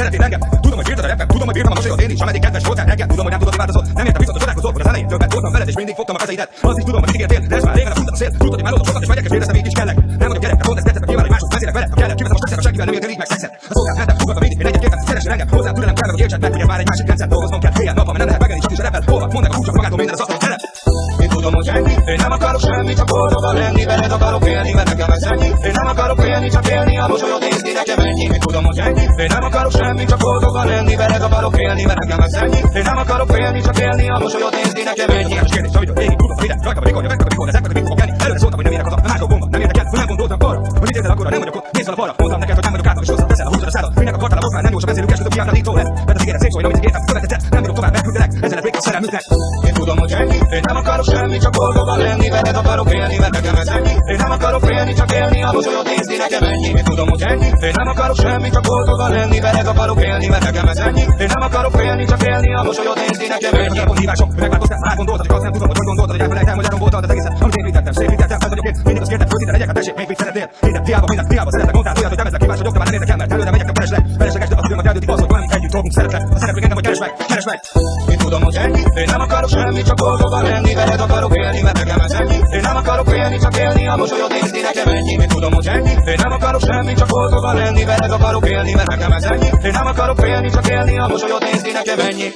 szeretnél engem. Tudom, hogy írtad a rappem, tudom, hogy bírtam a mosolyod én is, ameddig kedves voltál nekem. Tudom, hogy nem tudod, mi változott. Nem értem viszont, hogy csodálkozol, hogy az elején többet voltam veled, és mindig fogtam a kezeidet. Azt is tudom, hogy ígértél, de ez már régen a fújtad a szél. Tudod, hogy melódom sokat, és megyek, és kérdeztem, így is kellek. Nem vagyok gyerek, de pont ezt tetszett, hogy nyilván egy másod mezére veled. Ha kellett, kiveszem a sexet, senkivel nem értél így meg szexet. A szolgált mentem, fogadva mindig, én egyet kértem, szeressen engem. Hozzám türelem kell, hogy értsed meg, hogy ez már egy másik rendszer. Dolgoznom kell, éjjel nappal, mert nem lehet megenni, csak is a rappel. Hova, mondd meg a kulcsok magától minden az asztalon terep. Én tudom, hogy ennyi, én nem akarok semmi, csak boldogan lenni, veled akarok élni, mert nekem ez ennyi. Én nem akarok élni, csak élni, a mosolyod nézni nekem ennyi. Én tudom, hogy ennyi, én nem akarok semmi, csak boldogan lenni, veled akarok élni, mert nekem ez ennyi. Én nem akarok élni, csak élni, a mosolyod nézni nekem ennyi. És kérdés, amit régi tudom, mire, rajta vagy mikor, mikor, ezek meg mit fogok enni. Előre szóltam, hogy nem érek haza, a mások bomba, nem érdekel, hogy nem gondoltam arra, hogy mit érzel akkorra, nem vagyok ott, nézz fel a balra. Mondtam neked, hogy nem vagyok átlag, és hozzá teszel a húzod a szádat. Minek akartál a most már nem jó, csak beszélünk, esküdöm, kiálltad, így szól lesz. Mert az ígéret szép szó, hogy amit ígértem, követett, nem bírom tovább, megküldelek, ezzel a végig szerelmüknek. Én tudom, hogy ennyi, én nem akarok semmi, csak boldogan lenni, veled akarok élni, mert nekem ez ennyi. Én nem akarok élni, csak élni, a mosolyod nézni nekem ennyi. Én tudom, hogy ennyi, én nem akarok semmi, csak boldogan lenni, veled akarok élni, mert nekem ez ennyi. Én nem akarok élni, csak élni, a mosolyod nézni nekem ennyi. A hívások, megváltoztál, átgondoltad, hogy azt nem tudom, hogy gondoltad, hogy elfelejtem, hogy elromboltad az egészet, amit építettem, szépítettem, ez vagyok én, mindig azt kértem, hogy ide legyek, a tessék, még mit szeretnél. Minden hiába szeretlek, mondtál olyat, hogy nem ezek kíváncsi vagyok, de már nem érdekel, mert előre megyek, nem kereslek, felesleges, de az időmet eldöntik az, hogy valamit együtt dolgunk szeretlek. A szereplők engem, hogy keresd meg. Én tudom, hogy ennyi, én nem akarok semmi, csak boldogan lenni, veled akarok élni, mert nekem ez ennyi. Én nem akarok élni, csak élni, a mosolyod nézni nekem ennyi. Én tudom, hogy ennyi, én nem akarok semmi, csak boldogan lenni, veled akarok élni, mert nekem ez ennyi. Én nem akarok élni, csak élni, a mosolyod nézni nekem ennyi.